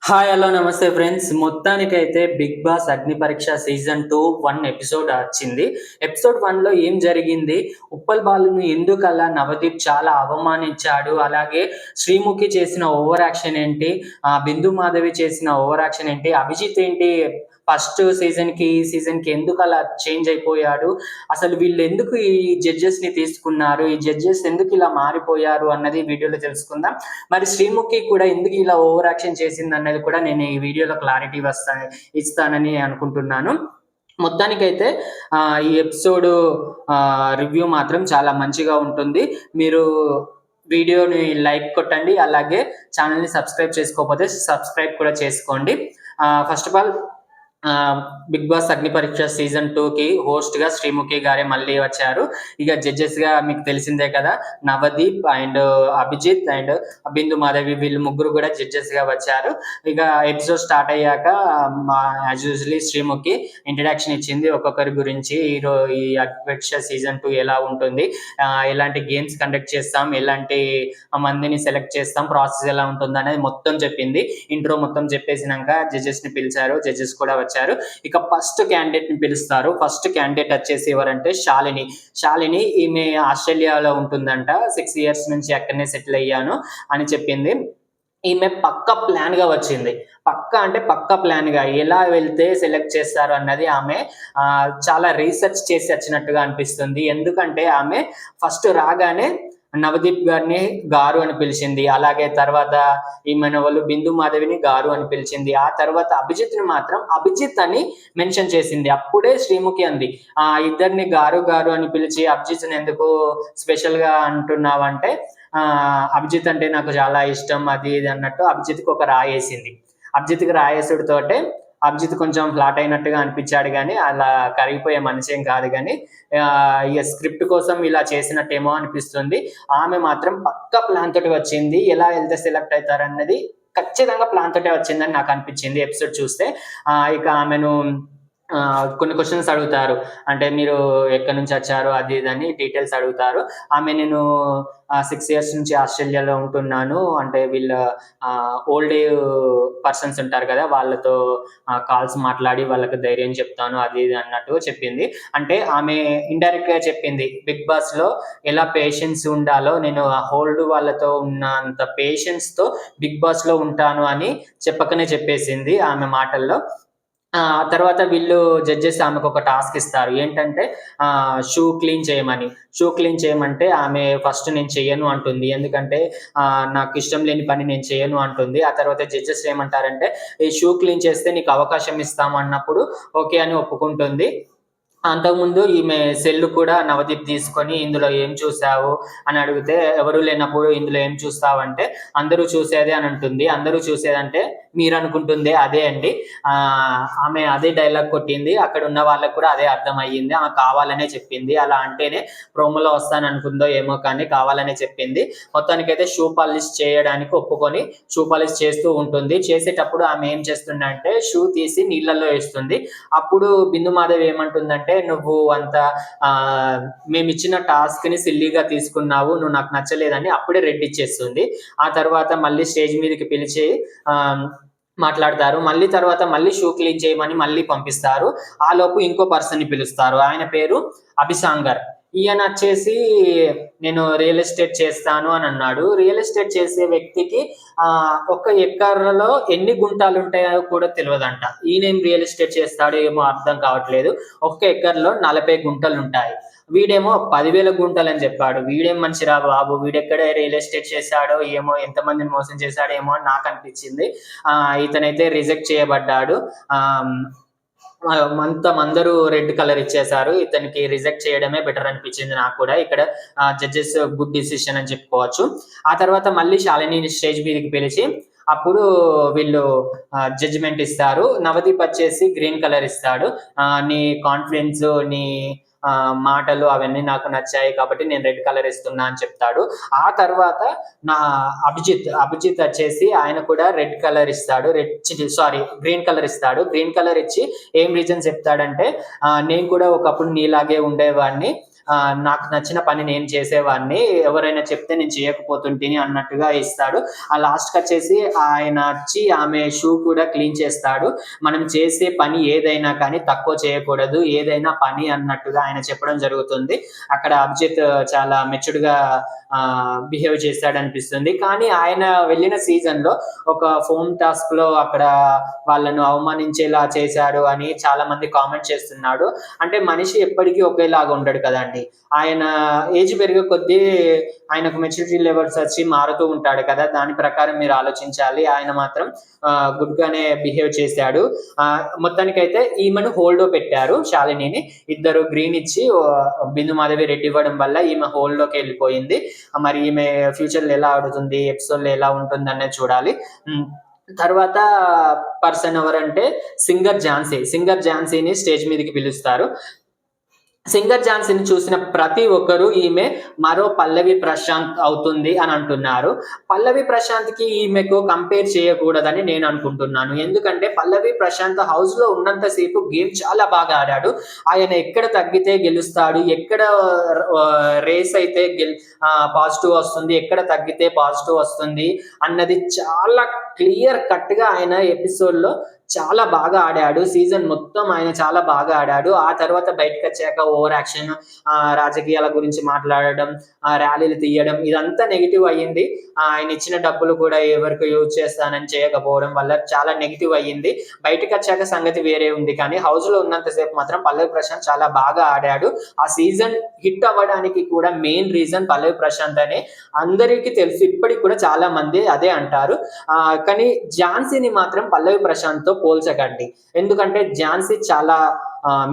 Hi hello నమస్తే friends. మొత్తానికైతే 'big Boss Agni Pariksha' season 2 1 episode వచ్చింది. ఎపిసోడ్ 1లో ఏం జరిగింది? ఉప్పల్ బాలుని ఎందుకలా నవదీప్ చాలా అవమానించాడు? అలాగే శ్రీముఖి చేసిన ఓవర్ యాక్షన్ ఏంటి? బిందు మాధవి చేసిన ఓవర్ యాక్షన్ ఏంటి? అభిజిత్ ఏంటి ఫస్ట్ సీజన్‌కి, ఈ సీజన్‌కి ఎందుకలా చేంజ్ అయిపోయాడు? అసలు వీళ్ళెందుకు ఈ జడ్జెస్‌ని తీసుకున్నారు? ఈ జడ్జెస్ ఎందుకిలా మారిపోయారు అన్నది ఈ వీడియోలో తెలుసుకుందాం. మరి శ్రీముఖి కూడా ఎందుకు ఇలా ఓవర్ యాక్షన్ చేసిందన్నది కూడా నేను ఈ వీడియోలో క్లారిటీ ఇస్తానని అనుకుంటున్నాను. మొత్తానికైతే ఈ ఎపిసోడ్ రివ్యూ మాత్రం చాలా మంచిగా ఉంటుంది. మీరు వీడియోని లైక్ కొట్టండి. అలాగే ఛానల్‌ని సబ్స్క్రైబ్ చేసుకోకపోతే సబ్స్క్రైబ్ కూడా చేసుకోండి. First of all 'Bigg Boss Agni Pariksha' season 2కి హోస్ట్‌గా శ్రీముఖి గారే మళ్ళీ వచ్చారు. ఇక జడ్జెస్‌గా మీకు తెలిసిందే కదా! నవదీప్ అండ్ అభిజిత్ అండ్ బిందు మాధవి వీళ్ళు ముగ్గురు కూడా జడ్జెస్‌గా వచ్చారు. ఇక ఎపిసోడ్ స్టార్ట్ అయ్యాక యాజ్ యూజువల్లీ శ్రీముఖి ఇంట్రడక్షన్ ఇచ్చింది ఒక్కొక్కరి గురించి. ఈ అగ్ని పరీక్ష సీజన్ 2 ఎలా ఉంటుంది, ఎలాంటి గేమ్స్ కండక్ట్ చేస్తాం, ఎలాంటి మందిని సెలెక్ట్ చేస్తాం, ప్రాసెస్ ఎలా ఉంటుంది అనేది మొత్తం చెప్పింది. ఇంట్రో మొత్తం చెప్పేసినాక జడ్జెస్‌ని పిలిచారు. జడ్జెస్ కూడా వచ్చారు. ఇక ఫస్ట్ క్యాండిడేట్ ని పిలుస్తారు. ఫస్ట్ క్యాండిడేట్ వచ్చేసి ఎవరంటే శాలిని. ఈమె ఆస్ట్రేలియాలో ఉంటుందంట. 6 ఇయర్స్ నుంచి అక్కడనే సెటిల్ అయ్యాను అని చెప్పింది. ఈమె పక్క ప్లాన్ గా వచ్చింది. పక్క ప్లాన్ గా ఎలా వెళ్తే సెలెక్ట్ చేస్తారు అన్నది ఆమె చాలా రీసెర్చ్ చేసి వచ్చినట్టుగా అనిపిస్తుంది. ఎందుకంటే ఆమె ఫస్ట్ రాగానే నవదీప్ గారిని గారు అని పిలిచింది. అలాగే తర్వాత ఈమెన వాళ్ళు బిందు మాధవిని గారు అని పిలిచింది. ఆ తర్వాత అభిజిత్ ని మాత్రం అభిజిత్ అని మెన్షన్ చేసింది. అప్పుడే శ్రీముఖి అంది, ఇద్దరిని గారు గారు అని పిలిచి అభిజిత్ ని ఎందుకు స్పెషల్ గా అంటున్నావంటే, అభిజిత్ అంటే నాకు చాలా ఇష్టం అది ఇది అన్నట్టు అభిజిత్కి ఒక రాయేసింది. అభిజిత్కి రాయేసుడితోటే అభిజిత్ కొంచెం ఫ్లాట్ అయినట్టుగా అనిపించాడు, కానీ అలా కరిగిపోయే మనిషి ఏం కాదు. కానీ ఇక స్క్రిప్ట్ కోసం ఇలా చేసినట్టేమో అనిపిస్తుంది. ఆమె మాత్రం పక్క ప్లాన్ తోటి వచ్చింది. ఎలా వెళ్తే సెలెక్ట్ అవుతారన్నది ఖచ్చితంగా ప్లాన్ తోటే వచ్చిందని నాకు అనిపించింది ఎపిసోడ్ చూస్తే. ఇక ఆమెను కొన్ని క్వశ్చన్స్ అడుగుతారు. అంటే మీరు ఎక్కడి నుంచి వచ్చారు అది ఇది అని డీటెయిల్స్ అడుగుతారు. నేను 6 ఇయర్స్ నుంచి ఆస్ట్రేలియాలో ఉంటున్నాను అంటే వీళ్ళ ఓల్డ్ ఏజ్ పర్సన్స్ ఉంటారు కదా, వాళ్ళతో కాల్స్ మాట్లాడి వాళ్ళకి ధైర్యం చెప్తాను అది ఇది అన్నట్టు చెప్పింది. అంటే ఆమె ఇండైరెక్ట్ గా చెప్పింది, బిగ్ బాస్ లో ఎలా పేషెన్స్ ఉండాలో నేను హోల్డ్ వాళ్ళతో ఉన్నంత పేషెన్స్ తో బిగ్ బాస్ లో ఉంటాను అని చెప్పకనే చెప్పేసింది ఆమె మాటల్లో. తర్వాత వీళ్ళు జడ్జెస్ ఆమెకు ఒక టాస్క్ ఇస్తారు. ఏంటంటే షూ క్లీన్ చేయమని. షూ క్లీన్ చేయమంటే ఆమె ఫస్ట్ నేను చెయ్యను అంటుంది. ఎందుకంటే నాకు ఇష్టం లేని పని నేను చేయను అంటుంది. ఆ తర్వాత జడ్జెస్ ఏమంటారంటే, ఈ షూ క్లీన్ చేస్తే నీకు అవకాశం ఇస్తాము అన్నప్పుడు ఓకే అని ఒప్పుకుంటుంది. అంతకుముందు ఈమె సెల్ కూడా నవదీప్ తీసుకొని ఇందులో ఏం చూసావు అని అడిగితే, ఎవరు లేనప్పుడు ఇందులో ఏం చూస్తావంటే అందరూ చూసేదే అని అంటుంది. అందరూ చూసేదంటే మీరు అనుకుంటుందే అదే అండి. ఆమె అదే డైలాగ్ కొట్టింది. అక్కడ ఉన్న వాళ్ళకు కూడా అదే అర్థం అయ్యింది. ఆమె కావాలనే చెప్పింది. అలా అంటేనే ప్రోమోలో వస్తాను అనుకుందో ఏమో కానీ కావాలనే చెప్పింది. మొత్తానికైతే షూ పాలిష్ చేయడానికి ఒప్పుకొని షూ పాలిష్ చేస్తూ ఉంటుంది. చేసేటప్పుడు ఆమె ఏం చేస్తుందంటే షూ తీసి నీళ్ళల్లో వేస్తుంది. అప్పుడు బిందు మాధవి ఏమంటుందంటే, నువ్వు అంత మేము ఇచ్చిన టాస్క్ ని సిల్లీగా తీసుకున్నావు, నువ్వు నాకు నచ్చలేదని అప్పుడే రెడ్ ఇచ్చేస్తుంది. ఆ తర్వాత మళ్ళీ స్టేజ్ మీదకి పిలిచి మాట్లాడతారు. మళ్ళీ షూ క్లీన్ చేయమని మళ్ళీ పంపిస్తారు. ఆ లోపు ఇంకో పర్సన్ ని పిలుస్తారు. ఆయన పేరు అభిసాంగర్. ఈయన వచ్చేసి నేను రియల్ ఎస్టేట్ చేస్తాను అని అన్నాడు. రియల్ ఎస్టేట్ చేసే వ్యక్తికి ఒక ఎకర్లో ఎన్ని గుంటలు ఉంటాయో కూడా తెలియదంట. ఈయనేం రియల్ ఎస్టేట్ చేస్తాడో ఏమో అర్థం కావట్లేదు. ఒక్క ఎకర్లో 40 గుంటలు ఉంటాయి. వీడేమో 10,000 గుంటలు అని చెప్పాడు. వీడేం మనిషిరా బాబు, వీడెక్కడ రియల్ ఎస్టేట్ చేశాడో ఏమో, ఎంతమందిని మోసం చేశాడో ఏమో అని నాకు అనిపించింది. ఇతనైతే రిజెక్ట్ చేయబడ్డాడు. అందరూ రెడ్ కలర్ ఇచ్చేశారు. ఇతనికి రిజెక్ట్ చేయడమే బెటర్ అనిపించింది నాకు కూడా. ఇక్కడ జడ్జెస్ గుడ్ డిసిషన్ అని చెప్పుకోవచ్చు. ఆ తర్వాత మళ్ళీ శాలిని స్టేజ్ మీదకి పిలిచి అప్పుడు వీళ్ళు జడ్జిమెంట్ ఇస్తారు. నవదీప్ వచ్చేసి గ్రీన్ కలర్ ఇస్తాడు. నీ కాన్ఫిడెన్స్, నీ మాటలు అవన్నీ నాకు నచ్చాయి కాబట్టి నేను రెడ్ కలర్ ఇస్తున్నా అని చెప్తాడు. ఆ తర్వాత నా అభిజిత్ వచ్చేసి ఆయన కూడా రెడ్ కలర్ ఇస్తాడు. గ్రీన్ కలర్ ఇస్తాడు. గ్రీన్ కలర్ ఇచ్చి ఏం రీజన్ చెప్తాడంటే, నేను కూడా ఒకప్పుడు నీలాగే ఉండేవాడిని, నాకు నచ్చిన పని నేను చేసేవాడిని, ఎవరైనా చెప్తే నేను చేయకపోతుంటిని అన్నట్టుగా ఇస్తాడు. ఆ లాస్ట్‌కి వచ్చేసి ఆయన వచ్చి ఆమె షూ కూడా క్లీన్ చేస్తాడు. మనం చేసే పని ఏదైనా కానీ తక్కువ చేయకూడదు, ఏదైనా పని అన్నట్టుగా ఆయన చెప్పడం జరుగుతుంది. అక్కడ అభిజిత్ చాలా మెచ్యూర్డ్‌గా బిహేవ్ చేశాడనిపిస్తుంది. కానీ ఆయన వెళ్ళిన సీజన్‌లో ఒక ఫోమ్ టాస్క్‌లో అక్కడ వాళ్ళను అవమానించేలా చేశాడు అని చాలా మంది కామెంట్ చేస్తున్నాడు. అంటే మనిషి ఎప్పటికీ ఒకేలాగా ఉండడు కదండీ! ఆయన ఏజ్ పెరిగే కొద్దీ ఆయనకు మెచ్యూరిటీ లెవెల్స్ వచ్చి మారుతూ ఉంటాడు కదా! దాని ప్రకారం మీరు ఆలోచించాలి. ఆయన మాత్రం గుడ్‌గానే బిహేవ్ చేశాడు. మొత్తానికైతే ఈమెను హోల్డ్‌లో పెట్టారు శాలినిని. ఇద్దరు గ్రీన్ ఇచ్చి బిందు మాధవి రెడ్ ఇవ్వడం వల్ల ఈమె హోల్డ్‌లోకెళ్ళిపోయింది. మరి ఈమె ఫ్యూచర్‌లో ఎలా ఆడుతుంది, ఎపిసోడ్‌లో ఎలా ఉంటుందనేది చూడాలి. తర్వాత పర్సన్ ఎవరంటే సింగర్ ఝాన్సీ. సింగర్ ఝాన్సీని స్టేజ్ మీదకి పిలుస్తారు. సింగర్ ఝాన్సీని చూసిన ప్రతి ఒక్కరు ఈమె మరో పల్లవి ప్రశాంత్ అవుతుంది అని అంటున్నారు. పల్లవి ప్రశాంత్‌కి ఈమెకు కంపేర్ చేయకూడదని నేను అనుకుంటున్నాను. ఎందుకంటే పల్లవి ప్రశాంత్ హౌస్‌లో ఉన్నంత సేపు గేమ్ చాలా బాగా ఆడాడు. ఆయన ఎక్కడ తగ్గితే గెలుస్తాడు, ఎక్కడ రేస్ అయితే పాజిటివ్ వస్తుంది, ఎక్కడ తగ్గితే పాజిటివ్ వస్తుంది అన్నది చాలా క్లియర్ కట్‌గా ఆయన ఎపిసోడ్‌లో చాలా బాగా ఆడాడు. సీజన్ మొత్తం ఆయన చాలా బాగా ఆడాడు. ఆ తర్వాత బయటకొచ్చాక ఓవర్ యాక్షన్, రాజకీయాల గురించి మాట్లాడడం, ర్యాలీలు తీయడం ఇదంతా నెగెటివ్ అయ్యింది. ఆయన ఇచ్చిన డబ్బులు కూడా ఎవరికో యూజ్ చేస్తానని చేయకపోవడం వల్ల చాలా నెగెటివ్ అయ్యింది. బయటకొచ్చాక సంగతి వేరే ఉంది. కానీ హౌస్‌లో ఉన్నంత సేపు మాత్రం పల్లవి ప్రశాంత్ చాలా బాగా ఆడాడు. ఆ సీజన్ హిట్ అవ్వడానికి కూడా మెయిన్ రీజన్ పల్లవి ప్రశాంత్ అనే అందరికీ తెలుసు. ఇప్పటికి కూడా చాలా మంది అదే అంటారు. కానీ ఝాన్సీని మాత్రం పల్లవి ప్రశాంత్‌తో పోల్చకండి. ఎందుకంటే ఝాన్సీ చాలా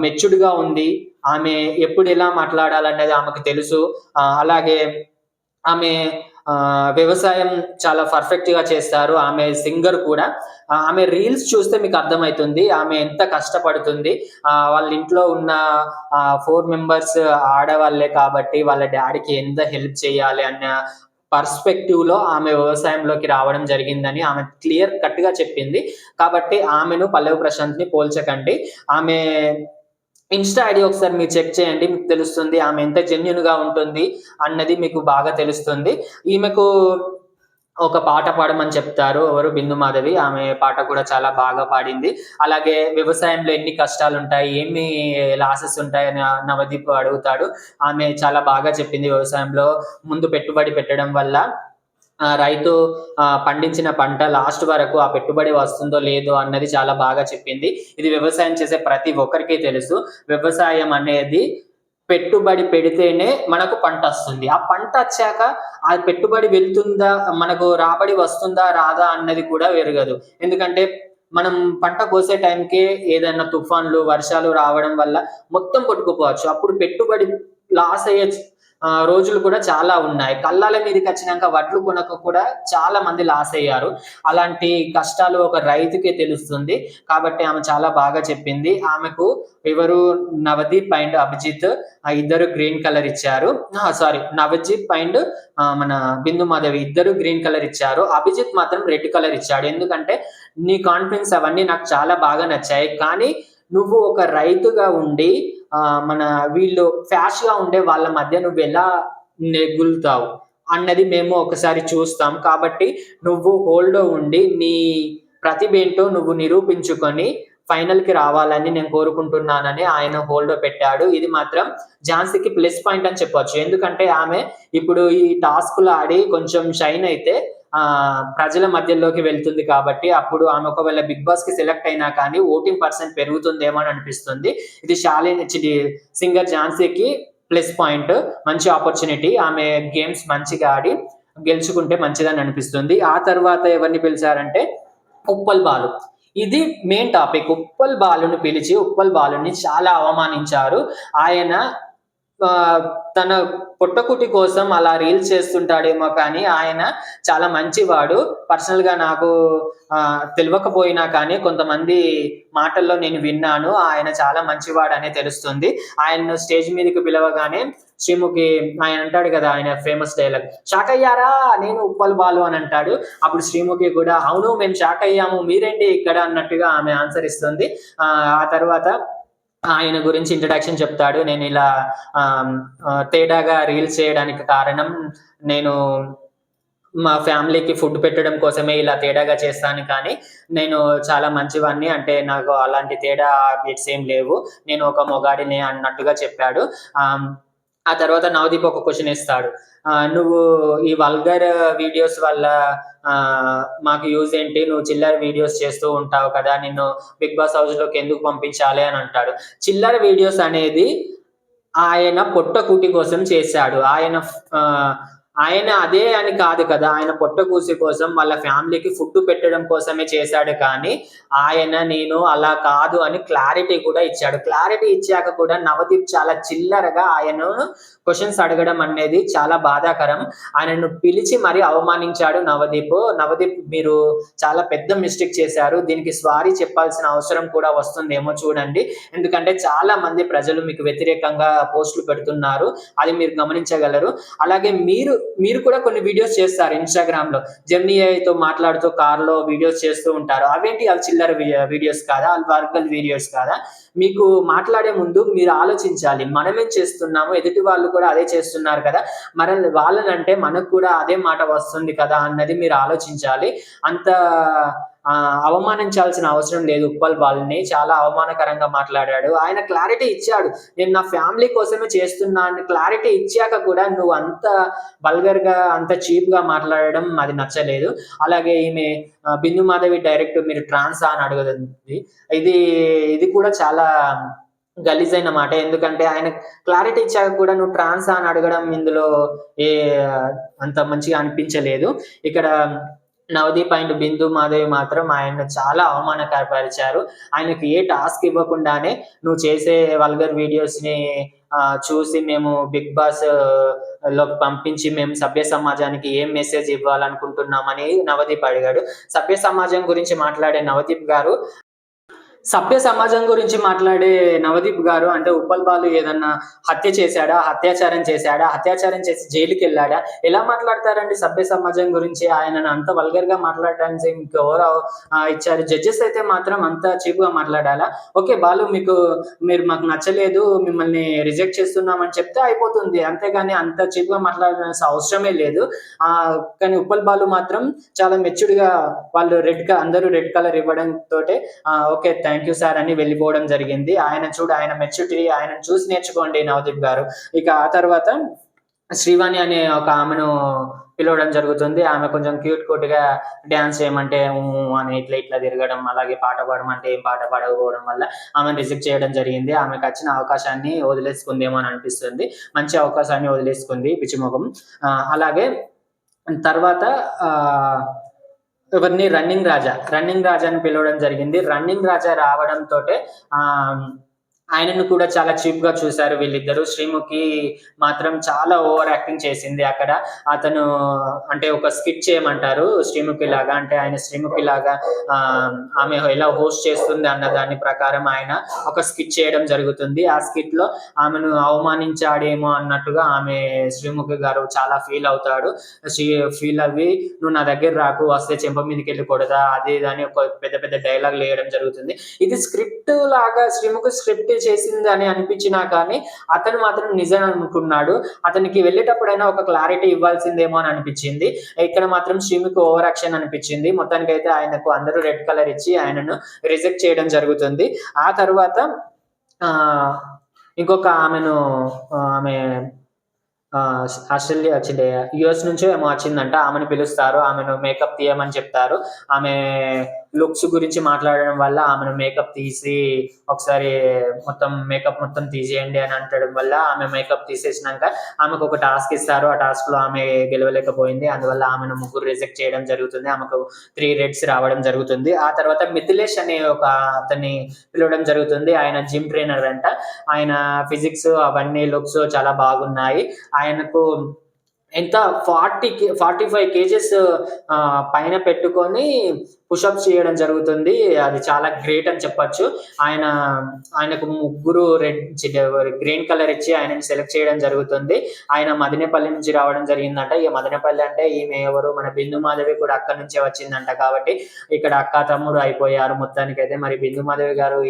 మెచ్యూర్డ్‌గా ఉంది. ఆమె ఎప్పుడు ఎలా మాట్లాడాలనేది ఆమెకు తెలుసు. అలాగే ఆమె వ్యవసాయం చాలా పర్ఫెక్ట్‌గా చేస్తారు. ఆమె సింగర్ కూడా. ఆమె రీల్స్ చూస్తే మీకు అర్థమైతుంది. ఆమె ఎంత కష్టపడుతుంది. వాళ్ళ ఇంట్లో ఉన్న 4 మెంబర్స్ ఆడవాళ్ళే కాబట్టి వాళ్ళ డ్యాడీకి ఎంత హెల్ప్ చేయాలి అన్న పర్స్పెక్టివ్‌లో ఆమె వ్యవసాయంలోకి రావడం జరిగిందని ఆమె క్లియర్ కట్‌గా చెప్పింది. కాబట్టి ఆమెను పల్లవి ప్రశాంత్‌ని పోల్చకండి. ఆమె ఇన్‌స్టా ఐడీ ఒకసారి మీరు చెక్ చేయండి. మీకు తెలుస్తుంది. ఆమె ఎంత జెన్యూన్‌గా ఉంటుంది అన్నది మీకు బాగా తెలుస్తుంది. ఈమెకు ఒక పాట పాడమని చెప్తారు. ఎవరు? బిందు మాధవి. ఆమె పాట కూడా చాలా బాగా పాడింది. అలాగే వ్యవసాయంలో ఎన్ని కష్టాలుంటాయి, ఏమి లాసెస్ ఉంటాయని నవదీప్ అడుగుతాడు. ఆమె చాలా బాగా చెప్పింది. వ్యవసాయంలో ముందు పెట్టుబడి పెట్టడం వల్ల రైతు పండించిన పంట లాస్ట్ వరకు ఆ పెట్టుబడి వస్తుందో లేదో అన్నది చాలా బాగా చెప్పింది. ఇది వ్యవసాయం చేసే ప్రతి ఒక్కరికి తెలుసు. వ్యవసాయం అనేది పెట్టుబడి పెడితేనే మనకు పంటొస్తుంది. ఆ పంటొచ్చాక ఆ పెట్టుబడి వెళ్తుందా, మనకు రాబడి వస్తుందా, రాదా అన్నది కూడా ఎరగదు. ఎందుకంటే మనం పంట కోసే టైంకే ఏదైనా తుఫాన్లు, వర్షాలు రావడం వల్ల మొత్తం కొట్టుకుపోవచ్చు. అప్పుడు పెట్టుబడి లాస్ అయ్యే రోజులు కూడా చాలా ఉన్నాయి. కళ్ళాల మీదకొచ్చినాక వడ్లు కొనక కూడా చాలా మంది లాస్ అయ్యారు. అలాంటి కష్టాలు ఒక రైతుకే తెలుస్తుంది. కాబట్టి ఆమె చాలా బాగా చెప్పింది. ఆమెకు ఎవరు? నవదీప్ అండ్ అభిజిత్ ఇద్దరు గ్రీన్ కలర్ ఇచ్చారు. నవదీప్ అండ్ మన బిందు మాధవి ఇద్దరు గ్రీన్ కలర్ ఇచ్చారు. అభిజిత్ మాత్రం రెడ్ కలర్ ఇచ్చాడు. ఎందుకంటే నీ కాన్ఫిడెన్స్ అవన్నీ నాకు చాలా బాగా నచ్చాయి. కానీ నువ్వు ఒక రైతుగా ఉండి మన వీళ్ళు ఫ్యాష్‌గా ఉండే వాళ్ళ మధ్య నువ్వెలా నెగ్గులుతావు అన్నది మేము ఒకసారి చూస్తాం. కాబట్టి నువ్వు హోల్డ్‌లో ఉండి నీ ప్రతిభేంటో నువ్వు నిరూపించుకొని ఫైనల్‌కి రావాలని నేను కోరుకుంటున్నానని ఆయన హోల్డ్‌లో పెట్టాడు. ఇది మాత్రం ఝాన్సీకి ప్లస్ పాయింట్ అని చెప్పొచ్చు. ఎందుకంటే ఆమె ఇప్పుడు ఈ టాస్క్‌లు ఆడి కొంచెం షైన్ అయితే ప్రజల మధ్యలోకి వెళ్తుంది కాబట్టి అప్పుడు ఆమె ఒకవేళ బిగ్ బాస్‌కి సెలెక్ట్ అయినా కానీ ఓటింగ్ పర్సెంట్ పెరుగుతుందేమో అని అనిపిస్తుంది. ఇది సింగర్ ఝాన్సీకి ప్లస్ పాయింట్. మంచి ఆపర్చునిటీ. ఆమె గేమ్స్ మంచిగా ఆడి గెలుచుకుంటే మంచిదని అనిపిస్తుంది. ఆ తర్వాత ఎవరిని పిలిచారంటే ఉప్పల్ బాలు. ఇది మెయిన్ టాపిక్. ఉప్పల్ బాలుని పిలిచి ఉప్పల్ బాలుని చాలా అవమానించారు. ఆయన తన పొట్టకుటి కోసం అలా రీల్స్ చేస్తుంటాడేమో కానీ ఆయన చాలా మంచివాడు. పర్సనల్‌గా నాకు తెలవకపోయినా కానీ కొంతమంది మాటల్లో నేను విన్నాను. ఆయన చాలా మంచివాడనే తెలుస్తుంది. ఆయన్ను స్టేజ్ మీదకి పిలవగానే శ్రీముఖి ఆయన అంటాడు కదా! ఆయన ఫేమస్ డైలాగ్ "షాక్ అయ్యారా? నేను ఉప్పల్ బాలు" అని అంటాడు. అప్పుడు శ్రీముఖి కూడా "అవును మేము షాక్ అయ్యాము. మీరేంటి ఇక్కడ" అన్నట్టుగా ఆమె ఆన్సర్ ఇస్తుంది. ఆ తర్వాత ఆయన గురించి ఇంట్రడక్షన్ చెప్తాడు. నేను ఇలా తేడాగా రీల్స్ చేయడానికి కారణం, నేను మా ఫ్యామిలీకి ఫుడ్ పెట్టడం కోసమే ఇలా తేడాగా చేస్తాను కానీ, నేను చాలా మంచివాడిని. అంటే నాకు అలాంటి తేడా హ్యాబిట్స్ ఏం లేవు. నేను ఒక మొగాడిని అన్నట్టుగా చెప్పాడు. ఆహ్, ఆ తర్వాత నవదీప్ ఒక క్వెషన్ ఇస్తాడు. "నువ్వు ఈ వల్గర్ వీడియోస్ వల్ల మాకు యూజ్ ఏంటి? నువ్వు చిల్లర వీడియోస్ చేస్తూ ఉంటావు కదా! నిన్ను 'బిగ్ బాస్' హౌస్‌లోకి ఎందుకు పంపించాలి?" అని అంటాడు. చిల్లర వీడియోస్ అనేది ఆయన పొట్టకూటి కోసం చేశాడు. ఆహ్, ఆయన అదే అని కాదు కదా! ఆయన పొట్టకూసి కోసం వాళ్ళ ఫ్యామిలీకి ఫుడ్ పెట్టడం కోసమే చేశాడు కానీ, నేను అలా కాదు అని క్లారిటీ కూడా ఇచ్చాడు. క్లారిటీ ఇచ్చాక కూడా నవదీప్ చాలా చిల్లరగా ఆయనను క్వెషన్స్ అడగడం అనేది చాలా బాధాకరం. ఆయనను పిలిచి మరీ అవమానించాడు నవదీప్. నవదీప్, మీరు చాలా పెద్ద మిస్టేక్ చేశారు. దీనికి సారీ చెప్పాల్సిన అవసరం కూడా వస్తుందేమో చూడండి. ఎందుకంటే చాలా మంది ప్రజలు మీకు వ్యతిరేకంగా పోస్టులు పెడుతున్నారు. అది మీరు గమనించగలరు. అలాగే మీరు కూడా కొన్ని వీడియోస్ చేస్తారు ఇన్‌స్టాగ్రామ్‌లో. జెమినీ ఏఐతో మాట్లాడుతూ కార్‌లో వీడియోస్ చేస్తూ ఉంటారు. అవి చిల్లర వీడియోస్ కాదా? అవి వర్గల్ వీడియోస్ కాదా? మీకు మాట్లాడే ముందు మీరు ఆలోచించాలి. మనమేం చేస్తున్నాము, ఎదుటి వాళ్ళు కూడా అదే చేస్తున్నారు కదా! వాళ్ళనంటే మనకు కూడా అదే మాట వస్తుంది కదా! అన్నది మీరు ఆలోచించాలి. అంత అవమానించాల్సిన అవసరం లేదు ఉప్పల్ బాలుని. చాలా అవమానకరంగా మాట్లాడాడు. ఆయన క్లారిటీ ఇచ్చాడు. నేను నా ఫ్యామిలీ కోసమే చేస్తున్నా అని క్లారిటీ ఇచ్చాక కూడా నువ్వు అంత వల్గర్‌గా, అంత చీప్‌గా మాట్లాడడం అది నచ్చలేదు. అలాగే ఈమె బిందు మాధవి డైరెక్ట్ మీరు ట్రాన్సా అని అడుగుతుంది. ఇది ఇది కూడా చాలా గలీజైన మాటే. ఎందుకంటే ఆయన క్లారిటీ ఇచ్చాక కూడా నువ్వు ట్రాన్సా అని అడగడం ఇందులో ఏ అంత మంచిగా అనిపించలేదు. ఇక్కడ నవదీప్ అండ్ బిందు మాధవి మాత్రం ఆయన్ని చాలా అవమానకరపరిచారు. ఆయనకి ఏ టాస్క్ ఇవ్వకుండానే నువ్వు చేసే వల్గర్ వీడియోస్‌ని చూసి మేము 'బిగ్ బాస్' లోకి పంపించి మేము సభ్య సమాజానికి ఏం మెసేజ్ ఇవ్వాలనుకుంటున్నామని నవదీప్ అడిగాడు. సభ్య సమాజం గురించి మాట్లాడే నవదీప్ గారు సభ్య సమాజం గురించి మాట్లాడే నవదీప్ గారు అంటే ఉప్పల్ బాలు ఏదన్నా హత్య చేశాడా? అత్యాచారం చేశాడా? అత్యాచారం చేసి జైలుకెళ్ళాడా? ఎలా మాట్లాడతారండి సభ్య సమాజం గురించి? ఆయనను అంత వల్గర్‌గా మాట్లాడడానికి ఇంకెవరు ఇచ్చారు? జడ్జెస్ అయితే మాత్రం అంత చీప్‌గా మాట్లాడాలా? ఓకే. బాలు, మీరు మాకు నచ్చలేదు, మిమ్మల్ని రిజెక్ట్ చేస్తున్నామని చెప్తే అయిపోతుంది. అంతేగాని అంత చీప్‌గా మాట్లాడాల్సిన అవసరమే లేదు. కానీ ఉప్పల్ బాలు మాత్రం చాలా మెచ్యూర్డ్‌గా వాళ్ళు అందరూ రెడ్ కలర్ ఇవ్వడంతోటే ఓకే. థాంక్ యూ సార్ అని వెళ్ళిపోవడం జరిగింది. ఆయన మెచ్యూరిటీ ఆయనను చూసి నేర్చుకోండి నవదీప్ గారు. ఇక ఆ తర్వాత శ్రీవాణి అనే ఒక ఆమెను పిలవడం జరుగుతుంది. ఆమె కొంచెం క్యూట్‌గా డాన్స్ చేయమంటే అని ఇట్లా తిరగడం, అలాగే పాట పాడమంటే ఏం పాట పాడకపోవడం వల్ల ఆమెను రిజెక్ట్ చేయడం జరిగింది. ఆమెకచ్చిన అవకాశాన్ని వదిలేసుకుందేమో అని అనిపిస్తుంది. మంచి అవకాశాన్ని వదిలేసుకుంది పిచ్చిమొఖం. అలాగే తర్వాత ఎవరిని 'రన్నింగ్ రాజా' అని పిలవడం జరిగింది. 'రన్నింగ్ రాజా' రావడంతోటే ఆహ్, ఆయనను కూడా చాలా చీప్‌గా చూసారు వీళ్ళిద్దరూ. శ్రీముఖి మాత్రం చాలా ఓవర్ యాక్టింగ్ చేసింది అక్కడ. అతను అంటే ఒక స్కిట్ చేయమంటారు శ్రీముఖిలాగా. అంటే ఆయన శ్రీముఖిలాగా ఆమె ఎలా హోస్ట్ చేస్తుంది అన్న దాని ప్రకారం ఆయన ఒక స్కిట్ చేయడం జరుగుతుంది. ఆ స్కిట్‌లో ఆమెను అవమానించాడేమో అన్నట్టుగా శ్రీముఖి గారు చాలా ఫీల్ అవుతాడు. ఫీల్ అవ్వి, "నువ్వు నా దగ్గర రాకు, వస్తే చెంప మీదకెళ్ళి కొడతా" అది ఇది అని ఒక పెద్ద పెద్ద డైలాగులు వేయడం జరుగుతుంది. ఇది స్క్రిప్ట్ లాగా శ్రీముఖి స్క్రిప్ట్ చేసిందని అనిపించినా కానీ అతను మాత్రం నిజం అనుకున్నాడు. అతనికి వెళ్ళేటప్పుడైనా ఒక క్లారిటీ ఇవ్వాల్సిందేమో అని అనిపించింది. ఇక్కడ మాత్రం శ్రీముఖి ఓవర్ యాక్షన్ అనిపించింది. మొత్తానికైతే ఆయనకు అందరూ రెడ్ కలర్ ఇచ్చి ఆయనను రిజెక్ట్ చేయడం జరుగుతుంది. ఆ తర్వాత ఇంకొక ఆమె ఆస్ట్రేలియా యూఎస్ నుంచో ఏమో వచ్చిందంట. ఆమెను పిలుస్తారు. ఆమెను మేకప్ తీయమని చెప్తారు. ఆమె లుక్స్ గురించి మాట్లాడడం వల్ల ఆమెను మేకప్ తీసి ఒకసారి మేకప్ మొత్తం తీసేయండి అని అంటడం వల్ల ఆమె మేకప్ తీసేసినాక ఆమెకు ఒక టాస్క్ ఇస్తారు. ఆ టాస్క్‌లో ఆమె గెలవలేకపోయింది. అందువల్ల ఆమెను ముగ్గురు రిజెక్ట్ చేయడం జరుగుతుంది. ఆమెకు 3 రెడ్స్ రావడం జరుగుతుంది. ఆ తర్వాత మిథిలేష్ అనే ఒక అతన్ని పిలవడం జరుగుతుంది. ఆయన జిమ్ ట్రైనర్ అంట. ఆయన ఫిజిక్స్ అవన్నీ లుక్స్ చాలా బాగున్నాయి. ఆయనకు ఎంత 45 కేజెస్ పైన పెట్టుకొని పుషప్స్ చేయడం జరుగుతుంది. అది చాలా గ్రేట్ అని చెప్పొచ్చు. ఆయనకు ముగ్గురు గ్రీన్ కలర్ ఇచ్చి ఆయనని సెలెక్ట్ చేయడం జరుగుతుంది. ఆయన మదనపల్లి నుంచి రావడం జరిగిందంట. ఈ మదనపల్లి అంటే ఈమె ఎవరు, మన బిందు మాధవి కూడా అక్కడి నుంచే వచ్చిందంట. కాబట్టి ఇక్కడ అక్క తమ్ముడు అయిపోయారు మొత్తానికైతే. మరి బిందు మాధవి గారు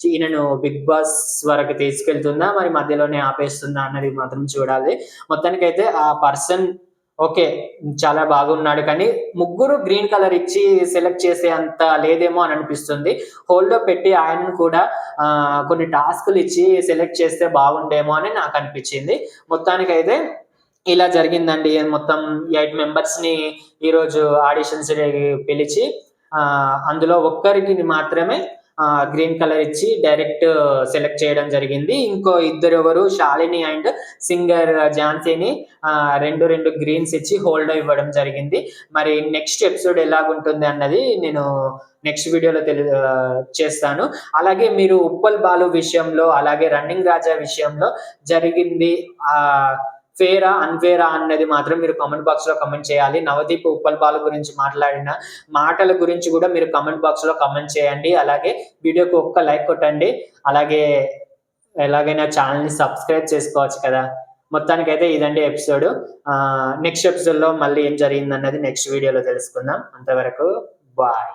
ఈయనను బిగ్ బాస్ వరకు తీసుకెళ్తుందా, మరి మధ్యలోనే ఆపేస్తుందా అన్నది మాత్రం చూడాలి. మొత్తానికైతే ఆ పర్సన్ ఓకే, చాలా బాగున్నాడు. కానీ ముగ్గురు గ్రీన్ కలర్ ఇచ్చి సెలెక్ట్ చేసే అంత లేదేమో అని అనిపిస్తుంది. హోల్డ్‌లో పెట్టి ఆయనను కూడా కొన్ని టాస్క్‌లు ఇచ్చి సెలెక్ట్ చేస్తే బాగుండేమో అని నాకు అనిపించింది. మొత్తానికైతే ఇలా జరిగిందండి. మొత్తం 8 మెంబర్స్‌ని ఈరోజు ఆడిషన్స్‌కి పిలిచి అందులో ఒక్కరికి మాత్రమే గ్రీన్ కలర్ ఇచ్చి డైరెక్ట్ సెలెక్ట్ చేయడం జరిగింది. ఇంకో ఇద్దరెవరు శాలిని అండ్ సింగర్ ఝాన్సీని 2 గ్రీన్స్ ఇచ్చి హోల్డ్ ఇవ్వడం జరిగింది. మరి నెక్స్ట్ ఎపిసోడ్ ఎలాగుంటుంది అన్నది నేను నెక్స్ట్ వీడియోలో చేస్తాను. అలాగే మీరు ఉప్పల్ బాలు విషయంలో, అలాగే రన్నింగ్ రాజా విషయంలో జరిగింది ఫేరా అన్‌ఫేరా అన్నది మాత్రం మీరు కామెంట్ బాక్స్‌లో కామెంట్ చేయాలి. నవదీప్ ఉప్పల్ బాలు గురించి మాట్లాడిన మాటల గురించి కూడా మీరు కామెంట్ బాక్స్‌లో కామెంట్ చేయండి. అలాగే వీడియోకి ఒక్క లైక్ కొట్టండి. అలాగే ఎలాగైనా ఛానెల్‌ని సబ్స్క్రైబ్ చేసుకోవచ్చు కదా! మొత్తానికైతే ఇదండి ఎపిసోడ్. నెక్స్ట్ ఎపిసోడ్‌లో మళ్ళీ ఏం జరిగిందన్నది నెక్స్ట్ వీడియోలో తెలుసుకుందాం. అంతవరకు బాయ్.